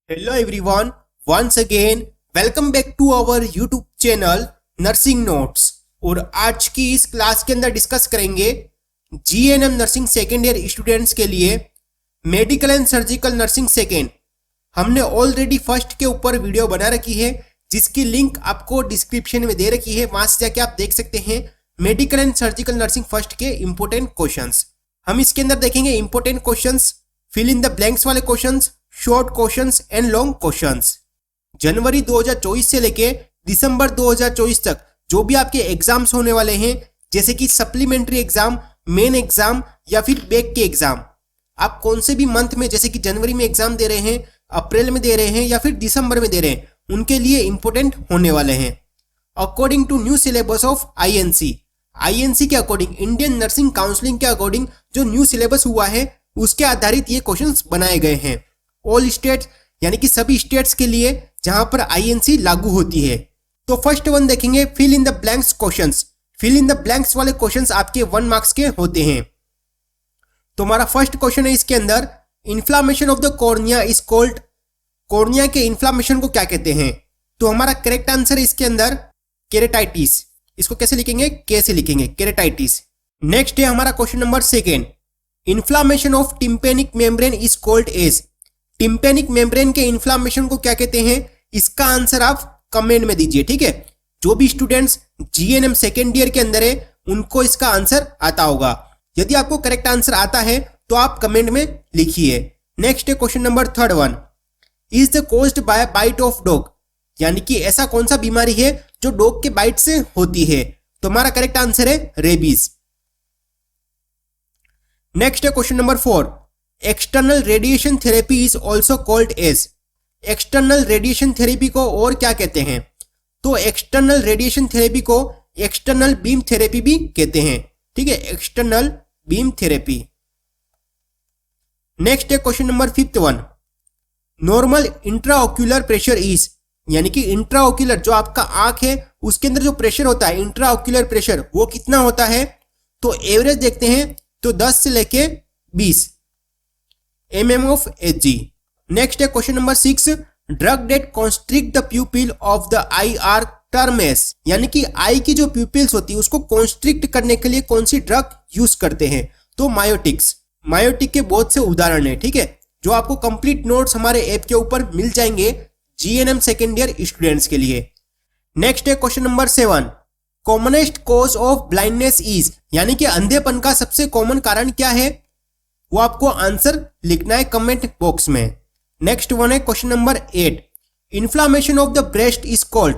Hello everyone, once again welcome back to our YouTube channel nursing notes. और आज की इस क्लास के अंदर डिस्कस करेंगे GNM nursing second year students के लिए medical and surgical nursing second. हमने ऑलरेडी फर्स्ट के ऊपर वीडियो बना रखी है जिसकी लिंक आपको डिस्क्रिप्शन में दे रखी है, वहां से जाके आप देख सकते हैं medical and surgical nursing first के इंपोर्टेंट क्वेश्चंस। हम इसके अंदर देखेंगे important questions, fill in the blanks वाले questions, short questions and long questions. जनवरी 2024 से लेके दिसंबर 2024 तक जो भी आपके एग्जाम्स होने वाले हैं, जैसे कि सप्लीमेंट्री एग्जाम, मेन एग्जाम या फिर बैक के एग्जाम, आप कौन से भी मंथ में, जैसे कि जनवरी में एग्जाम दे रहे हैं, अप्रैल में दे रहे हैं या फिर दिसंबर में दे रहे हैं, उनके लिए इंपोर्टेंट होने वाले हैं। According to new syllabus of INC के अकॉर्डिंग, इंडियन नर्सिंग काउंसिलिंग के अकॉर्डिंग जो न्यू सिलेबस हुआ है उसके आधारित ये क्वेश्चंस बनाए गए हैं। ऑल स्टेट्स यानी कि सभी स्टेट्स के लिए जहां पर आईएनसी लागू होती है। तो फर्स्ट वन देखेंगे, fill in the blanks questions. Fill in the blanks वाले क्वेश्चंस आपके 1 मार्क्स के होते हैं। तो हमारा फर्स्ट क्वेश्चन है इसके अंदर, inflammation of the cornea is called. Cornea के इन्फ्लामेशन को क्या कहते हैं? तो हमारा करेक्ट आंसर है इसके अंदर केरेटाइटिस। इसको कैसे लिखेंगे? के से लिखेंगे, केरेटाइटिस। नेक्स्ट है हमारा question number second, inflammation of tympanic membrane is called as. Tympanic membrane के इन्फ्लामेशन को क्या कहते हैं? इसका आंसर आप कमेंट में दीजिए, ठीक है। जो भी स्टूडेंट्स जीएनएम सेकेंड ईयर के अंदर है उनको इसका आंसर आता होगा। यदि आपको करेक्ट आंसर आता है तो आप कमेंट में लिखिए। नेक्स्ट है question number third one, is the caused by bite of dog. यानी कि ऐसा कौन सा बीमारी है जो डॉग के बाइट से होती है? तो हमारा करेक्ट आंसर है रेबीज। नेक्स्ट है question number 4, external radiation therapy is also called as. External radiation therapy को और क्या कहते हैं? तो एक्सटर्नल रेडिएशन थेरेपी को एक्सटर्नल बीम थेरेपी भी कहते हैं, ठीक है, एक्सटर्नल बीम थेरेपी। नेक्स्ट है question number 5th one, normal intraocular pressure is. यानी कि इंट्राओक्यूलर जो आपका आंख है उसके अंदर जो प्रेशर होता है, इंट्राओक्यूलर प्रेशर, वो कितना होता है? तो एवरेज देखते हैं तो 10 से लेके 20 mm of Hg। नेक्स्ट है question number 6, drug that constrict the pupil of the eye are term as. यानी कि आई की जो प्यूपिल्स होती है उसको कॉन्स्ट्रिक्ट करने के लिए कौन सी ड्रग यूज करते हैं? तो मायोटिक्स। मायोटिक के बहुत से उदाहरण है, ठीक है, जो आपको कंप्लीट नोट्स हमारे ऐप के ऊपर मिल जाएंगे जीएनएम सेकेंड ईयर स्टूडेंट्स के लिए। नेक्स्ट है question number 7, commonest cause of blindness is. यानी कि अंधेपन का सबसे कॉमन कारण क्या है? वो आपको आंसर लिखना है कमेंट बॉक्स में। नेक्स्ट वन है question number 8, inflammation of the breast is called.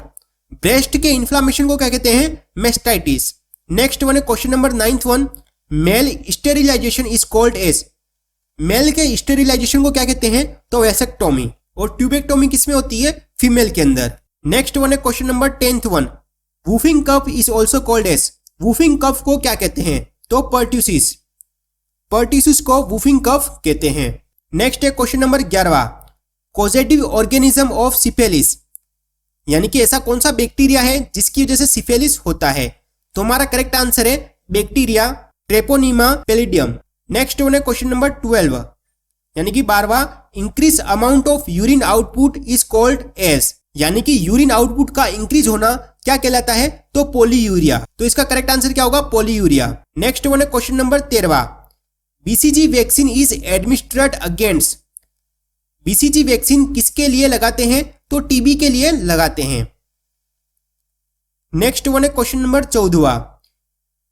Breast के इन्फ्लामेशन को क्या कहते हैं? मेस्टाइटिस। नेक्स्ट वन है question number 9th one, male sterilization is called as. Male के स्टेरिलाइजेशन को क्या कहते हैं? तो वेसेक्टोमी। और ट्यूबेक्टोमी किसमें होती है? फीमेल के अंदर। नेक्स्ट वन है question number 10th one, whooping cough is also called as. Whooping cough को क्या कहते हैं? तो पर्ट्यूसिस। पर्ट्यूसिस को वूफिंग कफ कहते हैं। नेक्स्ट है question number 11, causative organism of syphilis. यानी कि ऐसा कौन सा बैक्टीरिया है जिसकी वजह से सिफिलिस होता है? तो हमारा करेक्ट आंसर है bacteria Treponema pallidum. Next one है क्वेश्चन नंबर 12, यानी कि 12वां, increase amount of urine output is called as. यानी कि यूरिन आउटपुट का इंक्रीज होना क्या कहलाता है? तो पॉलीयूरिया। तो इसका करेक्ट आंसर क्या होगा? पॉलीयूरिया। नेक्स्ट वन है question number 13, BCG vaccine is administered against. BCG vaccine किसके लिए लगाते हैं? तो टीबी के लिए लगाते हैं। नेक्स्ट वन है question number 14,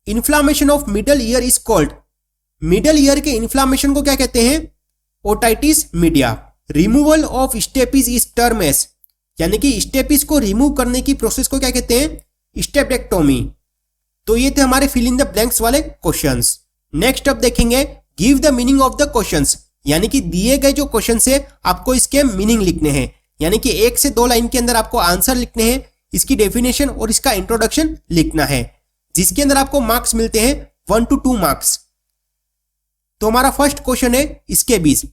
inflammation of middle ear is called. Middle ear के इन्फ्लामेशन को क्या कहते हैं? Otitis media. Removal of stapes is term as. यानी कि स्टेपिस को रिमूव करने की प्रोसेस को क्या कहते हैं? स्टेपेक्टोमी। तो ये थे हमारे फिल इन द ब्लैंक्स वाले क्वेश्चंस। नेक्स्ट अब देखेंगे, give the meaning of the questions. यानी कि दिए गए जो क्वेश्चन है आपको इसके मीनिंग लिखने हैं। यानी कि 1 से 2 लाइन के अंदर आपको आंसर लिखने हैं, इसकी डेफिनेशन और इसका इंट्रोडक्शन लिखना है, जिसके अंदर आपको मार्क्स मिलते हैं 1 to 2 मार्क्स। तो हमारा फर्स्ट क्वेश्चन है स्कैबीज।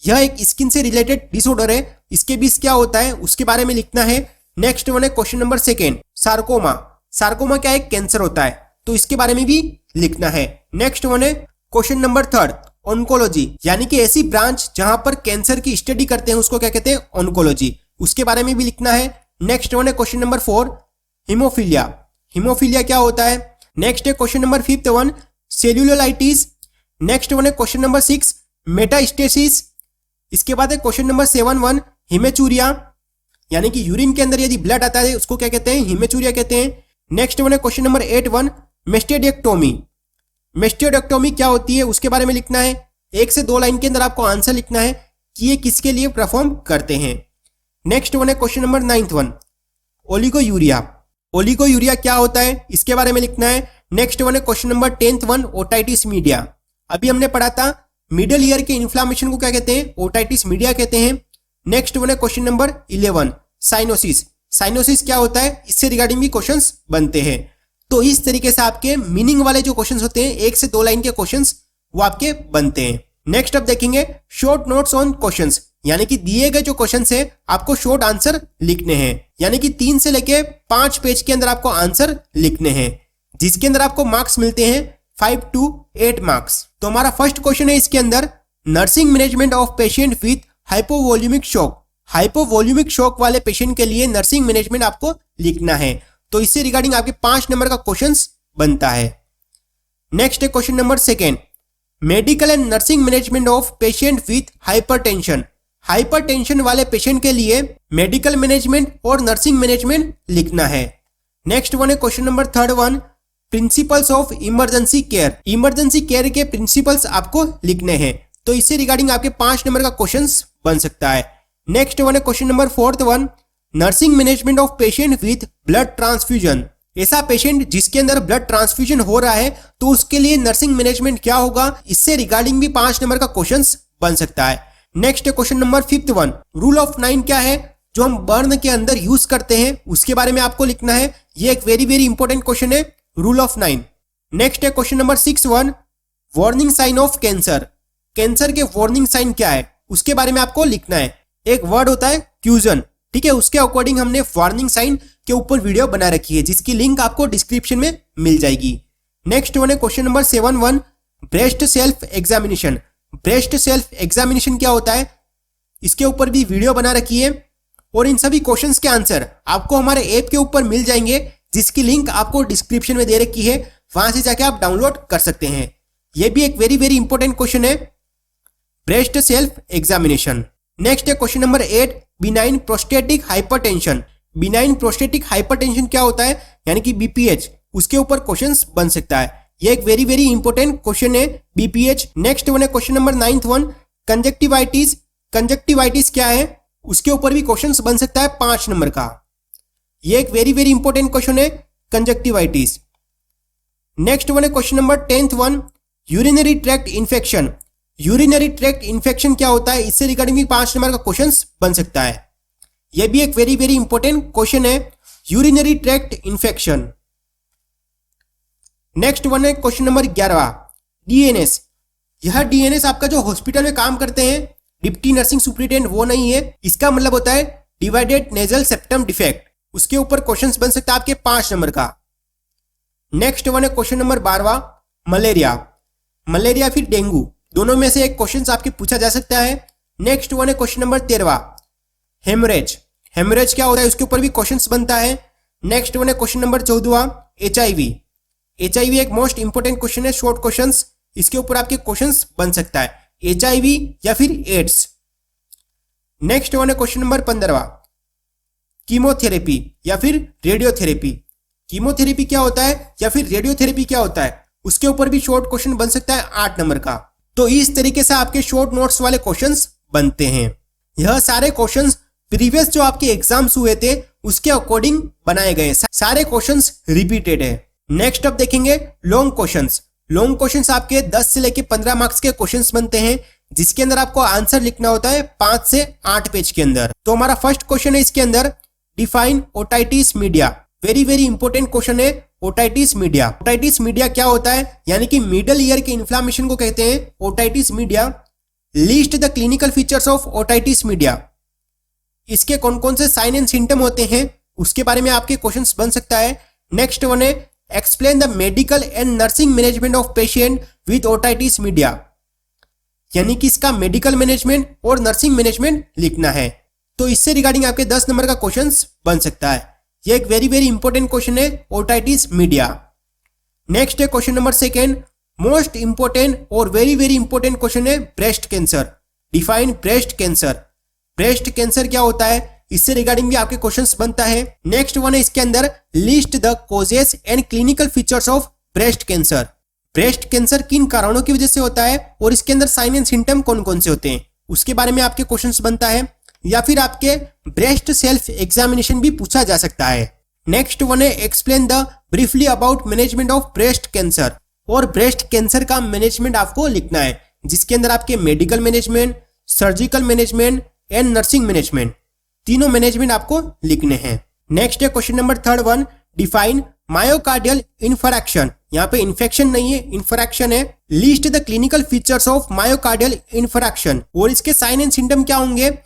यह एक स्किन से रिलेटेड डिसऑर्डर है। स्कैबीज क्या होता है उसके बारे में लिखना है। नेक्स्ट वन है क्वेश्चन नंबर 2, सार्कोमा। सार्कोमा क्या एक कैंसर होता है, तो इसके बारे में भी लिखना है। नेक्स्ट वन है क्वेश्चन नंबर 3, ऑन्कोलॉजी, यानी कि ऐसी ब्रांच जहां पर कैंसर की स्टडी करते हैं उसको क्या कहते हैं, ऑन्कोलॉजी, उसके बारे में भी लिखना है। नेक्स्ट वन है क्वेश्चन नंबर 4 हीमोफीलिया, हीमोफीलिया क्या होता है। नेक्स्ट है question number 5 one cellulitis. Next one है क्वेश्चन नंबर 6 मेटास्टेसिस। इसके बाद है क्वेश्चन नंबर 7 वन हिमेचूरिया, यानी कि यूरिन के अंदर यदि ब्लड आता है उसको क्या कहते हैं, हिमेचूरिया कहते हैं। नेक्स्ट वन है क्वेश्चन नंबर 8 वन मेस्टेडेक्टोमी, मेस्टेडेक्टोमी क्या होती है उसके बारे में लिखना है। 1 से 2 लाइन के अंदर आपको आंसर लिखना है कि ये किसके लिए परफॉर्म करते हैं। नेक्स्ट वन है question number 9 one oliguria, oliguria क्या होता है इसके बारे में लिखना है। नेक्स्ट वन है question number 10 one otitis media, अभी हमने पढ़ा था मिडल ईयर के इन्फ्लामेशन को क्या कहते हैं, ओटाइटिस मीडिया कहते हैं। नेक्स्ट वन है क्वेश्चन नंबर 11 साइनोसिस, साइनोसिस क्या होता है इससे रिगार्डिंग भी क्वेश्चंस बनते हैं। तो इस तरीके से आपके मीनिंग वाले जो क्वेश्चंस होते हैं 1 से 2 लाइन के क्वेश्चंस वो आपके बनते हैं। नेक्स्ट अब देखेंगे शॉर्ट नोट्स ऑन क्वेश्चंस, यानी कि दिए गए जो क्वेश्चंस है आपको शॉर्ट आंसर लिखने हैं, यानी कि 3 से लेके 5 पेज के अंदर आपको आंसर लिखने हैं, जिसके अंदर आपको मार्क्स मिलते हैं 5 to 8 मार्क्स। तो हमारा फर्स्ट क्वेश्चन है इसके अंदर nursing management of patient with hypovolaemic shock, hypovolaemic shock वाले पेशेंट के लिए नर्सिंग मैनेजमेंट आपको लिखना है। तो इससे रिगार्डिंग आपके 5 नंबर का क्वेश्चंस बनता है। नेक्स्ट है question number 2 medical and nursing management of patient with hypertension, hypertension वाले पेशेंट के लिए मेडिकल मैनेजमेंट और नर्सिंग मैनेजमेंट लिखना है। नेक्स्ट वन है question number 3 one principles of emergency care, emergency care के प्रिंसिपल्स आपको लिखने हैं। तो इससे रिगार्डिंग आपके 5 नंबर का क्वेश्चंस बन सकता है। नेक्स्ट वन है question number 4 one nursing management of patient with blood transfusion, ऐसा पेशेंट जिसके अंदर ब्लड ट्रांसफ्यूजन हो रहा है तो उसके लिए नर्सिंग मैनेजमेंट क्या होगा, इससे रिगार्डिंग भी 5 नंबर का क्वेश्चंस बन सकता है। Next question number 5 one rule of 9 क्या है जो हम बर्न के अंदर यूज करते हैं उसके बारे में आपको लिखना है। ये एक वेरी वेरी इंपॉर्टेंट क्वेश्चन है, रूल ऑफ 9। नेक्स्ट है question number 6 one warning sign of cancer, cancer के वार्निंग साइन क्या है उसके बारे में आपको लिखना है। एक वर्ड होता है क्यूजन, ठीक है, उसके अकॉर्डिंग हमने वार्निंग साइन के ऊपर वीडियो बना रखी है जिसकी लिंक आपको डिस्क्रिप्शन में मिल जाएगी। नेक्स्ट वन है question number 7 one breast self examination, breast self examination क्या होता है इसके ऊपर भी वीडियो बना रखी है और इन सभी क्वेश्चंस के आंसर आपको हमारे ऐप के ऊपर मिल जाएंगे जिसकी लिंक आपको डिस्क्रिप्शन में दे रखी है, वहां से जाके आप डाउनलोड कर सकते हैं। यह भी एक वेरी वेरी इंपॉर्टेंट क्वेश्चन है ब्रेस्ट सेल्फ एग्जामिनेशन। नेक्स्ट है question number 8 benign prostatic hypertension, benign prostatic hypertension क्या होता है यानी कि बीपीएच, उसके ऊपर क्वेश्चंस बन सकता है। ये एक वेरी वेरी इंपॉर्टेंट क्वेश्चन है बीपीएच। नेक्स्ट वन है question number 9 one conjunctivitis, conjunctivitis क्या है उसके ऊपर भी क्वेश्चंस बन सकता है 5 नंबर का। ये एक वेरी वेरी इंपॉर्टेंट क्वेश्चन है कंजक्टिवाइटिस। नेक्स्ट वन है question number 10 one urinary tract infection, urinary tract infection क्या होता है इससे रिगार्डिंग भी 5 नंबर का क्वेश्चंस बन सकता है। यह भी एक वेरी वेरी इंपॉर्टेंट क्वेश्चन है urinary tract infection. Next one है क्वेश्चन नंबर 11 डीएनएस, यह डीएनएस आपका जो हॉस्पिटल में काम करते हैं डिप्टी नर्सिंग सुपरिटेंडेंट वो नहीं है, इसका मतलब होता है डिवाइडेड नेजल सेप्टम डिफेक्ट, उसके ऊपर क्वेश्चंस बन सकता है आपके 5 नंबर का। नेक्स्ट वन है क्वेश्चन नंबर 12 मलेरिया, मलेरिया फिर डेंगू दोनों में से एक क्वेश्चन आपके पूछा जा सकता है। नेक्स्ट वन है क्वेश्चन नंबर 13 हेमरेज, हेमरेज क्या होता है उसके ऊपर भी क्वेश्चंस बनता है। नेक्स्ट वन है क्वेश्चन नंबर 14 एचआईवी, एचआईवी एक मोस्ट इंपोर्टेंट क्वेश्चन है, शॉर्ट क्वेश्चंस, इसके ऊपर आपके क्वेश्चंस बन सकता है एचआईवी या फिर एड्स। नेक्स्ट वन है क्वेश्चन नंबर 15 कीमोथेरेपी या फिर रेडियोथेरेपी, कीमोथेरेपी क्या होता है या फिर रेडियोथेरेपी क्या होता है उसके ऊपर भी शॉर्ट क्वेश्चन बन सकता है 8 नंबर का। तो इस तरीके से आपके शॉर्ट नोट्स वाले क्वेश्चंस बनते हैं। यह सारे क्वेश्चंस प्रीवियस जो आपके एग्जाम्स हुए थे उसके अकॉर्डिंग बनाए गए, सारे क्वेश्चंस रिपीटेड है। नेक्स्ट अब देखेंगे लॉन्ग क्वेश्चंस, लॉन्ग क्वेश्चंस आपके 10 से लेके 15 मार्क्स के क्वेश्चंस बनते हैं जिसके अंदर आपको आंसर लिखना होता है 5 से 8 पेज के अंदर। तो हमारा फर्स्ट क्वेश्चन है इसके अंदर define otitis media, very very important question है ओटाइटिस मीडिया। ओटाइटिस मीडिया क्या होता है यानी कि मिडल ईयर के इन्फ्लामेशन को कहते हैं otitis media. List the clinical features of otitis media, इसके कौन कौन से साइन एंड सिम्टम होते हैं उसके बारे में आपके क्वेश्चंस बन सकता है। नेक्स्ट वन है explain the medical and nursing management of patient with otitis media, यानी कि इसका मेडिकल मैनेजमेंट और नर्सिंग मैनेजमेंट लिखना है। तो इससे रिगार्डिंग आपके 10 नंबर का क्वेश्चन बन सकता है। ये एक वेरी वेरी इंपॉर्टेंट क्वेश्चन है, ओटाइटिस मीडिया। नेक्स्ट है question number second, most important और वेरी वेरी इंपॉर्टेंट क्वेश्चन है breast cancer. Define breast cancer. Breast cancer क्या होता है, इससे रिगार्डिंग भी आपके क्वेश्चंस बनता है। नेक्स्ट वन है इसके अंदर, list the causes and clinical features of breast cancer. Breast cancer किन कारणों की वजह से होता है और इसके अंदर साइन एंड सिम्टम कौन कौन से होते हैं, उसके बारे में आपके क्वेश्चंस बनता है। या फिर आपके ब्रेस्ट सेल्फ एग्जामिनेशन भी पूछा जा सकता है। नेक्स्ट वन है, explain the briefly about management of breast cancer. और ब्रेस्ट कैंसर का मैनेजमेंट आपको लिखना है, जिसके अंदर आपके medical management, surgical management and nursing management, तीनों मैनेजमेंट आपको लिखने हैं। नेक्स्ट है question number third one, define myocardial infarction. यहाँ पे इन्फेक्शन नहीं है, इन्फरैक्शन है। List the clinical features of myocardial infarction. और इसके साइन एंड सिम्टम क्या होंगे,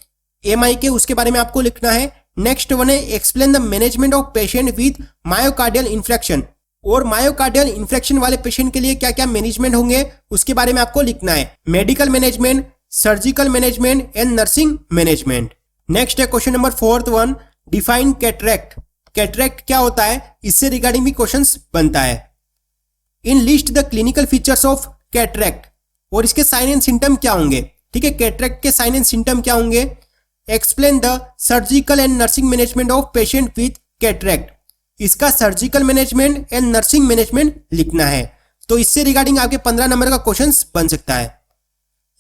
एमआई के, उसके बारे में आपको लिखना है। नेक्स्ट वन है, explain the management of patient with myocardial infection. और मायोकार्डियल इन्फेक्शन वाले पेशेंट के लिए क्या क्या मैनेजमेंट होंगे, उसके बारे में आपको लिखना है। Medical management, surgical management and nursing management. Next है question number fourth one, define cataract. Cataract क्या होता है, इससे रिगार्डिंग भी क्वेश्चंस बनता है। In list the clinical features of cataract. और इसके साइन एंड सिम्टम क्या होंगे, ठीक है, कैटरेक्ट के साइन एंड सिम्टम क्या होंगे। Explain the surgical and nursing management of patient with cataract. इसका surgical management and nursing management लिखना है। तो इससे रिगार्डिंग आपके 15 नंबर का क्वेश्चन बन सकता है।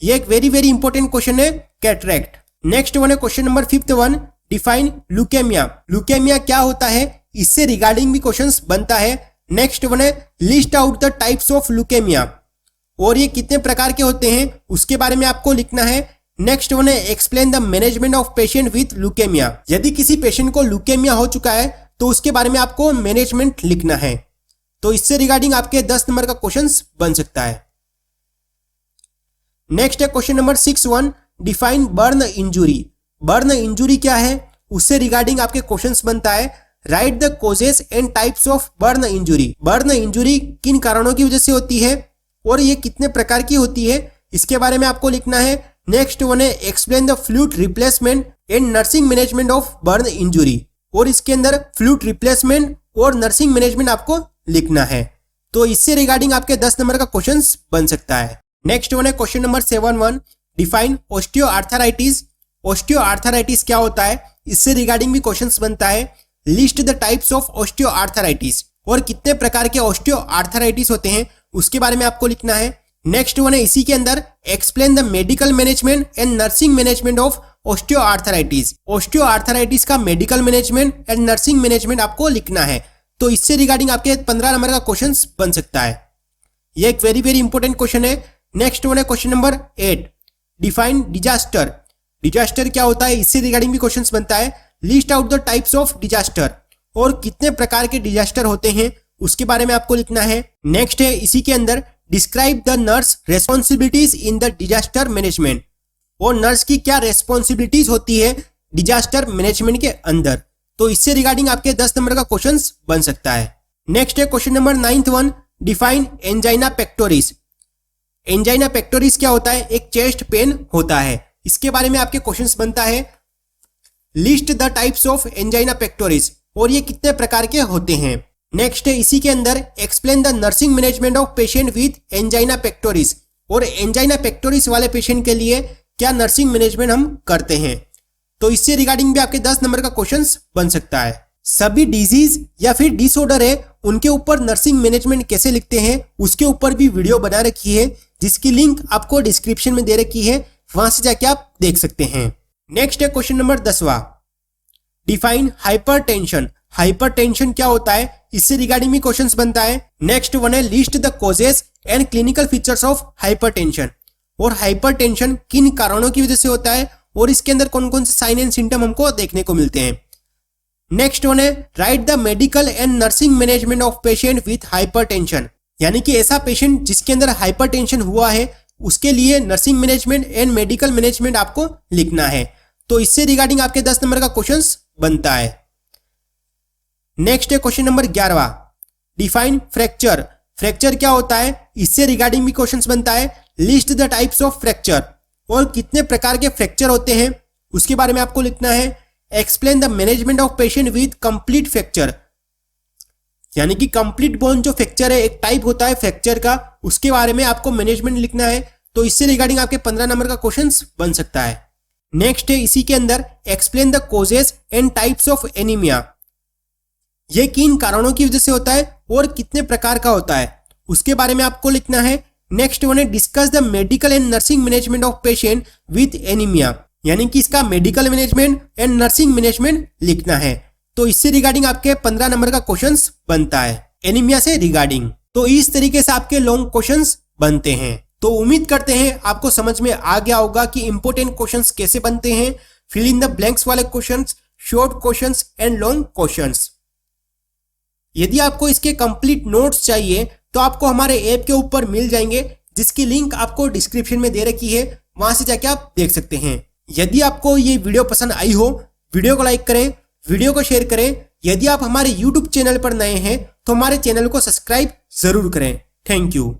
ये एक वेरी वेरी इंपॉर्टेंट क्वेश्चन है, कैटरेक्ट। नेक्स्ट वन है question number fifth one, define leukaemia. Leukaemia क्या होता है, इससे रिगार्डिंग भी क्वेश्चंस बनता है। नेक्स्ट वन है, list out the types of leukaemia. और ये कितने प्रकार के होते हैं, उसके बारे में आपको लिखना है। नेक्स्ट वन है, explain the management of patient with leukaemia. यदि किसी पेशेंट को ल्यूकेमिया हो चुका है तो उसके बारे में आपको मैनेजमेंट लिखना है। तो इससे रिगार्डिंग आपके 10 नंबर का क्वेश्चन बन सकता है। नेक्स्ट है question number 6 one, define burn injury. Burn injury क्या है, उससे रिगार्डिंग आपके क्वेश्चंस बनता है। Right the causes and types of burn injury. Burn injury किन कारणों की वजह से होती है और ये कितने प्रकार की होती है, इसके बारे में आपको लिखना है। नेक्स्ट वन है, explain the fluid replacement and nursing management of burn injury. और इसके अंदर फ्लूइड रिप्लेसमेंट और नर्सिंग मैनेजमेंट आपको लिखना है। तो इससे रिगार्डिंग आपके 10 नंबर का क्वेश्चन बन सकता है। नेक्स्ट वन है question number 7 one, define osteoarthritis. Osteoarthritis क्या होता है, इससे रिगार्डिंग भी क्वेश्चंस बनता है। List the types of osteoarthritis. और कितने प्रकार के ऑस्टियोआर्थराइटिस होते हैं, उसके बारे में आपको लिखना है। नेक्स्ट वन है इसी के अंदर, explain the medical management and nursing management of osteoarthritis. Osteoarthritis का medical management and nursing management आपको लिखना है। तो इससे रिगार्डिंग आपके 15 नंबर का क्वेश्चन बन सकता है। यह एक वेरी वेरी इंपॉर्टेंट क्वेश्चन है। नेक्स्ट वन है question number 8, define disaster. Disaster क्या होता है, इससे रिगार्डिंग भी क्वेश्चन बनता है। List out the types of disaster. और कितने प्रकार के डिजास्टर होते हैं, उसके बारे में आपको लिखना है। नेक्स्ट है इसी के अंदर, describe the nurse responsibilities in the disaster management. और नर्स की क्या रेस्पॉन्सिबिलिटीज होती है डिजास्टर मैनेजमेंट के अंदर। तो इससे रिगार्डिंग आपके 10 नंबर का क्वेश्चन बन सकता है। नेक्स्ट है question number 9th one, define angina pectoris. Angina pectoris क्या होता है, एक चेस्ट पेन होता है। इसके बारे में आपके क्वेश्चंस बनता है। List the types of angina pectoris. और ये कितने प्रकार के होते हैं। नेक्स्ट है इसी के अंदर, explain the nursing management of patient with angina pectoris. और एंजाइना पेक्टोरिस वाले पेशेंट के लिए क्या नर्सिंग मैनेजमेंट हम करते हैं। तो इससे रिगार्डिंग भी आपके 10 नंबर का क्वेश्चन बन सकता है। सभी डिजीज या फिर डिसऑर्डर है, उनके ऊपर नर्सिंग मैनेजमेंट कैसे लिखते हैं, उसके ऊपर भी वीडियो बना रखी है, जिसकी लिंक आपको डिस्क्रिप्शन में दे रखी है, वहां से जाके आप देख सकते हैं। नेक्स्ट है क्वेश्चन नंबर 10वां, डिफाइन हाइपरटेंशन। हाइपरटेंशन क्या होता है, इससे रिगार्डिंग भी क्वेश्चंस बनता है। नेक्स्ट वन है, list the causes and clinical features of hypertension. और हाइपरटेंशन किन कारणों की वजह से होता है और इसके अंदर कौन कौन से साइन एंड सिम्टम हमको देखने को मिलते हैं। नेक्स्ट वन है, right the medical and nursing management of patient with hypertension. यानी कि ऐसा पेशेंट जिसके अंदर हाइपरटेंशन हुआ है, उसके लिए nursing management and medical management आपको लिखना है। तो इससे रिगार्डिंग आपके 10 नंबर का क्वेश्चन बनता है। नेक्स्ट है क्वेश्चन नंबर 11वां, डिफाइन फ्रैक्चर। फ्रैक्चर क्या होता है, इससे रिगार्डिंग भी क्वेश्चंस बनता है। List the types of fracture, और कितने प्रकार के फ्रैक्चर होते हैं उसके बारे में आपको लिखना है। Explain the management of patient with complete fracture, यानी कि कंप्लीट बोन जो फ्रैक्चर है, एक टाइप होता है फ्रैक्चर का, उसके बारे में आपको मैनेजमेंट लिखना है। तो इससे रिगार्डिंग आपके 15 नंबर का क्वेश्चंस बन सकता है। नेक्स्ट है इसी के अंदर explain the causes and types of anaemia, ये किन कारणों की वजह से होता है और कितने प्रकार का होता है उसके बारे में आपको लिखना है। नेक्स्ट वन है discuss the medical and nursing management of patient with anaemia, यानी कि इसका medical management and nursing management लिखना है। तो इससे रिगार्डिंग आपके 15 नंबर का क्वेश्चंस बनता है एनीमिया से रिगार्डिंग। तो इस तरीके से आपके लॉन्ग क्वेश्चंस बनते हैं। तो उम्मीद करते हैं आपको समझ में आ गया होगा कि इंपॉर्टेंट क्वेश्चंस कैसे बनते हैं, फिल इन द ब्लैंक्स वाले questions, short questions and long questions. यदि आपको इसके कंप्लीट नोट्स चाहिए तो आपको हमारे ऐप के ऊपर मिल जाएंगे, जिसकी लिंक आपको डिस्क्रिप्शन में दे रखी है, वहां से जाके आप देख सकते हैं। यदि आपको ये वीडियो पसंद आई हो, वीडियो को लाइक करें, वीडियो को शेयर करें। यदि आप हमारे YouTube चैनल पर नए हैं तो हमारे चैनल को सब्सक्राइब जरूर करें। Thank you.